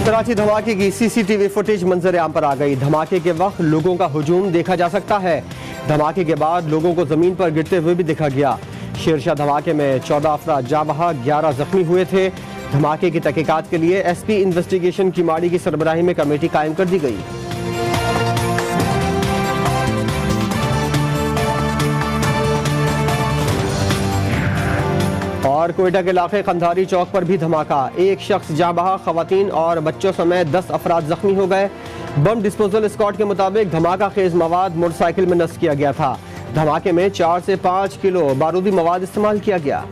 कराची धमाके की CCTV footage मंजर आम पर आ गई। धमाके के वक्त लोगों का हुजूम देखा जा सकता है। धमाके के बाद लोगों को जमीन पर गिरते हुए भी देखा गया। शेरशाह धमाके में 14 अफराद जाँ बहक, 11 जख्मी हुए थे। धमाके की तहकीकात के लिए एसपी इन्वेस्टिगेशन की माड़ी की सरबराही में कमेटी कायम कर दी गई। और कोयटा के इलाके कंधारी चौक पर भी धमाका। एक शख्स जाँ बहक, खवातीन और बच्चों समेत 10 अफराद जख्मी हो गए। बम डिस्पोजल स्क्वाड के मुताबिक धमाका खेज मवाद मोटरसाइकिल में नस्ब किया गया था। धमाके में 4 से 5 किलो बारूदी मवाद इस्तेमाल किया गया।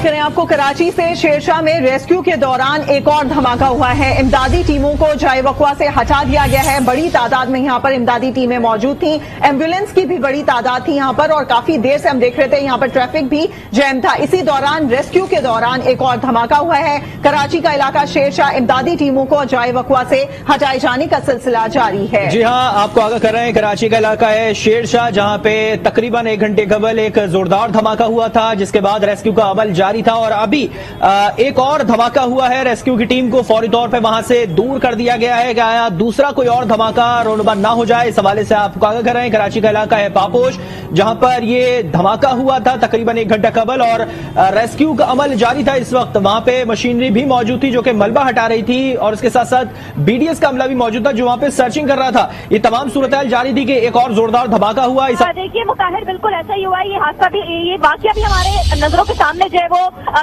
करें आपको कराची से शेरशाह में रेस्क्यू के दौरान एक और धमाका हुआ है। इमदादी टीमों को जाए वक़्वा से हटा दिया गया है। बड़ी तादाद में यहाँ पर इमदादी टीमें मौजूद थी। एम्बुलेंस की भी बड़ी तादाद थी यहाँ पर और काफी देर से हम देख रहे थे यहाँ पर ट्रैफिक भी जैम था। इसी दौरान रेस्क्यू के दौरान एक और धमाका हुआ है। कराची का इलाका शेरशाह, इमदादी टीमों को जाए वक़्वा से हटाए जाने का सिलसिला जारी है। जी हाँ, आपको आगाह कर रहे हैं, कराची का इलाका है शेरशाह, जहाँ पे तकरीबन 1 घंटे कबल एक जोरदार धमाका हुआ था, जिसके बाद रेस्क्यू का अमल जारी था। और अभी एक और धमाका हुआ है। रेस्क्यू की टीम को फौरी तौर पे वहां से दूर कर दिया गया है कि आया दूसरा कोई और धमाका रोनुमा ना हो जाए। इस हवाले से आपको आगाह कर रहे हैं, कराची का इलाका है पापोश, जहां पर ये धमाका हुआ था तकरीबन 1 घंटा कबल और रेस्क्यू का अमल जारी था। इस वक्त वहां पे मशीनरी भी मौजूद थी जो कि मलबा हटा रही थी और इसके साथ साथ बीडीएस का अमला भी मौजूद था जो वहां पे सर्चिंग कर रहा था। ये तमाम सूरत जारी थी कि एक और जोरदार धमाका हुआ। देखिए मुताहिर, बिल्कुल ऐसा ही हुआ। ये हादसा भी, ये वाकया भी हमारे नजरों के सामने जो है वो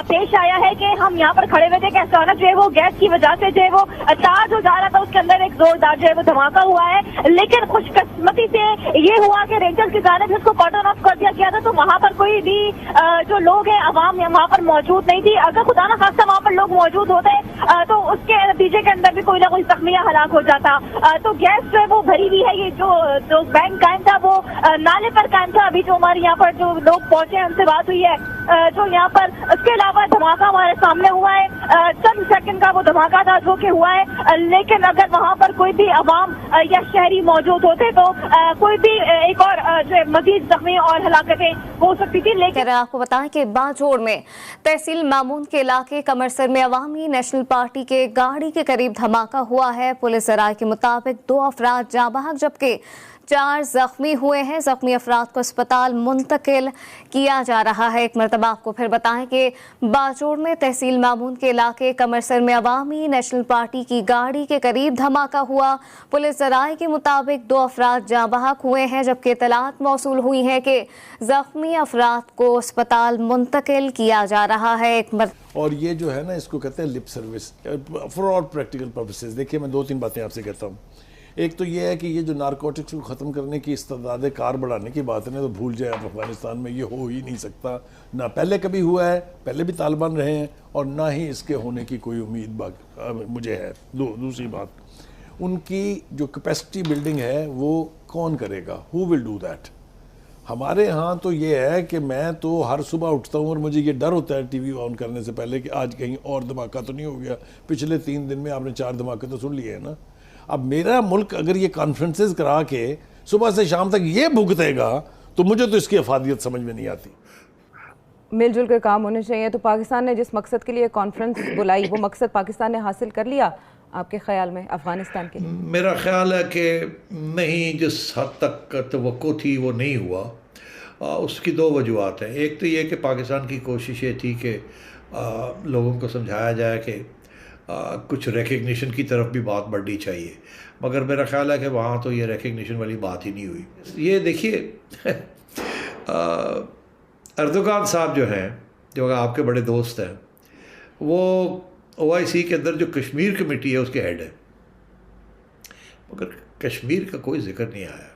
पेश आया है कि हम यहाँ पर खड़े हुए थे कि अचानक जो है वो गैस की वजह से जो है वो तार जो जा रहा था उसके अंदर एक जोरदार जो है वो धमाका हुआ है। लेकिन खुशकिस्मती से ये हुआ कि रेंजर्स की जानिब उसको कॉर्डन ऑफ कर दिया गया था, तो वहाँ पर कोई भी जो लोग हैं, अवाम वहाँ पर मौजूद नहीं थी। अगर खुदा न खास्ता वहाँ पर लोग मौजूद होते तो उसके नतीजे के अंदर भी कोई ना कोई जख्मी या हलाक हो जाता। तो गैस जो है वो भरी हुई है। ये जो बैंक कायम था वो नाले पर कायम था। अभी जो हमारे यहाँ पर जो लोग पहुंचे हैं उनसे बात हुई है जो यहाँ पर। उसके अलावा धमाका हमारे सामने हुआ है, चंद सेकंड का वो धमाका था जो कि हुआ है। लेकिन अगर वहाँ पर कोई भी अवाम या शहरी मौजूद होते तो कोई भी एक और जो मजीद जख्मी और हलाकतें हो सकती थी। लेकिन आपको बताएं कि बाजोड़ में तहसील मामून के इलाके कमरसर में अवामी नेशनल पार्टी के गाड़ी के करीब धमाका हुआ है। पुलिस राय के मुताबिक 2 अफराद जाँ बहक जबकि 4 जख्मी हुए हैं। जख्मी अफराद को अस्पताल मुंतकिल किया जा रहा है। एक मरतबा आपको फिर बताएं कि बाजोड़ में तहसील मामून के इलाके कमरसर में अवामी नेशनल पार्टी की गाड़ी के करीब धमाका हुआ। पुलिस ज़राए के मुताबिक 2 अफराद जाँ बहक हुए हैं जबकि इतलात मौसूल हुई है कि जख्मी अफराद को अस्पताल मुंतकिल किया जा रहा है। और ये जो है ना, इसको कहते हैं lip service for all practical purposes. देखिए, मैं 2-3 बातें आपसे कहता हूँ। एक तो ये है कि ये जो नारकोटिक्स को ख़त्म करने की इस्तेदाद कार बढ़ाने की बात है ना, तो भूल जाए आप, अफगानिस्तान में ये हो ही नहीं सकता। ना पहले कभी हुआ है, पहले भी तालिबान रहे हैं, और ना ही इसके होने की कोई उम्मीद मुझे है। दूसरी बात, उनकी जो कैपेसिटी बिल्डिंग है वो कौन करेगा? Who will do that? हमारे यहाँ तो ये है कि मैं तो हर सुबह उठता हूँ और मुझे ये डर होता है टीवी ऑन करने से पहले कि आज कहीं और धमाका तो नहीं हो गया। पिछले 3 दिन में आपने 4 धमाके तो सुन लिए हैं ना। अब मेरा मुल्क अगर ये कॉन्फ्रेंसेस करा के सुबह से शाम तक ये भुगतेगा तो मुझे तो इसकी अफादियत समझ में नहीं आती। मिलजुल कर काम होने चाहिए। तो पाकिस्तान ने जिस मकसद के लिए कॉन्फ्रेंस बुलाई, वो मकसद पाकिस्तान ने हासिल कर लिया आपके ख्याल में अफगानिस्तान के लिए? मेरा ख्याल है कि नहीं, जिस हद तक तवक्को थी वो नहीं हुआ। उसकी 2 वजूहत हैं। एक तो ये कि पाकिस्तान की कोशिश ये थी कि लोगों को समझाया जाए कि कुछ रिकग्निशन की तरफ भी बात बढ़नी चाहिए, मगर मेरा ख्याल है कि वहाँ तो ये रिकग्निशन वाली बात ही नहीं हुई। ये देखिए अर्दोगान साहब जो हैं, जो आपके बड़े दोस्त हैं, वो OIC के अंदर जो कश्मीर कमेटी है उसके हेड है, मगर कश्मीर का कोई जिक्र नहीं आया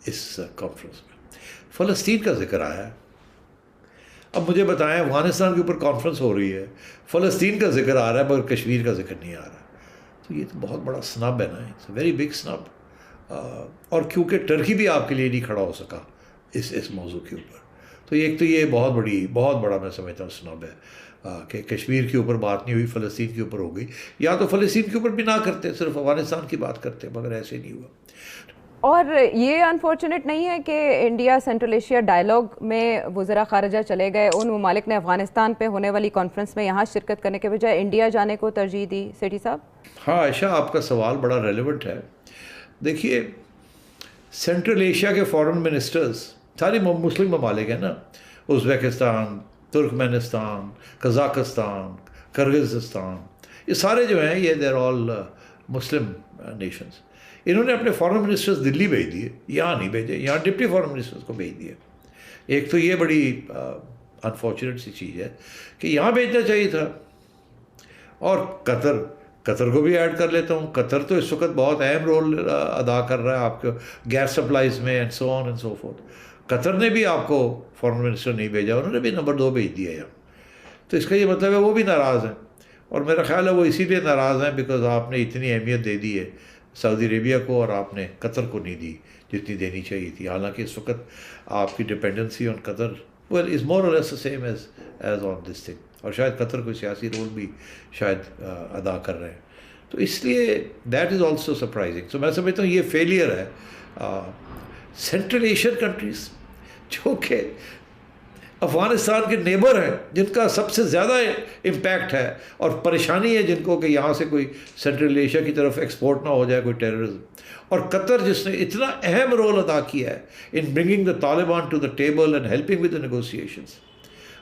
इस कॉन्फ्रेंस में। फ़लस्तीन का जिक्र आया है। अब मुझे बताएं, अफगानिस्तान के ऊपर कॉन्फ्रेंस हो रही है, फ़लस्तीन का जिक्र आ रहा है मगर कश्मीर का जिक्र नहीं आ रहा। तो ये तो बहुत बड़ा स्नब है ना, इट्स वेरी बिग स्नब। और क्योंकि टर्की भी आपके लिए नहीं खड़ा हो सका इस मौजू के ऊपर, तो एक तो ये बहुत बड़ा मैं समझता हूँ स्नब है कि कश्मीर के ऊपर बात नहीं हुई, फ़लस्तीन के ऊपर हो गई। या तो फ़लस्तीन के ऊपर भी ना करते, सिर्फ अफगानिस्तान की बात करते, मगर ऐसे नहीं हुआ। और ये अनफॉर्चुनेट नहीं है कि इंडिया सेंट्रल एशिया डायलॉग में वज़रा ख़ारिजा चले गए, उन ममालिक ने अफ़गानिस्तान पे होने वाली कॉन्फ्रेंस में यहाँ शिरकत करने के बजाय इंडिया जाने को तरजीह दी? सेठी साहब। हाँ आयशा, आपका सवाल बड़ा रेलेवेंट है। देखिए, सेंट्रल एशिया के फॉरेन मिनिस्टर्स सारी मुस्लिम ममालिक हैं ना, उज़्बेकिस्तान, तुर्कमेनिस्तान, कज़ाकिस्तान, किर्गिज़स्तान, ये सारे जो हैं ये देर ऑल मुस्लिम नेशंस। इन्होंने अपने फॉरेन मिनिस्टर्स दिल्ली भेज दिए, यहाँ नहीं भेजे, यहाँ डिप्टी फॉरेन मिनिस्टर्स को भेज दिए। एक तो ये बड़ी अनफॉर्चुनेट सी चीज़ है कि यहाँ भेजना चाहिए था। और कतर को भी ऐड कर लेता हूँ। कतर तो इस वक्त बहुत अहम रोल अदा कर रहा है आपके गैस सप्लाईज में and so on and so fourth. Qatar ने भी आपको फॉरेन मिनिस्टर नहीं भेजा, उन्होंने भी नंबर 2 भेज दिया यहाँ। तो इसका ये मतलब है वो भी नाराज़ हैं, और मेरा ख्याल है वो इसीलिए नाराज़ हैं बिकॉज आपने इतनी अहमियत दे दी है सऊदी अरेबिया को और आपने कतर को नहीं दी जितनी देनी चाहिए थी। हालांकि इस वक्त आपकी dependency on Qatar well is more or less the same as on this thing, और शायद कतर कोई सियासी रोल भी शायद अदा कर रहे हैं। तो इसलिए दैट इज़ ऑल्सो सरप्राइजिंग। सो मैं समझता हूँ ये फेलियर है सेंट्रल एशियन कंट्रीज़ जो कि अफ़गानिस्तान के नेबर हैं, जिनका सबसे ज़्यादा इम्पैक्ट है और परेशानी है जिनको कि यहाँ से कोई सेंट्रल एशिया की तरफ एक्सपोर्ट ना हो जाए कोई टेररिज्म, और कतर जिसने इतना अहम रोल अदा किया है in bringing the Taliban to the table and helping with the negotiations,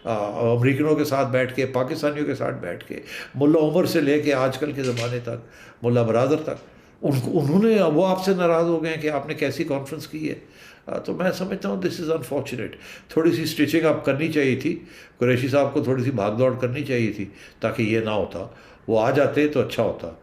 अमरीकनों के साथ बैठ के, पाकिस्तानियों के साथ बैठ के, मुल्ला उमर से लेके आजकल के ज़माने तक मुल्ला बरादर तक, उन्होंने वो आपसे नाराज़ हो गए हैं कि आपने कैसी कॉन्फ्रेंस की है। तो मैं समझता हूँ दिस इज़ अनफॉर्चुनेट। थोड़ी सी स्टिचिंग आप करनी चाहिए थी, कुरैशी साहब को थोड़ी सी भाग दौड़ करनी चाहिए थी ताकि ये ना होता। वो आ जाते तो अच्छा होता।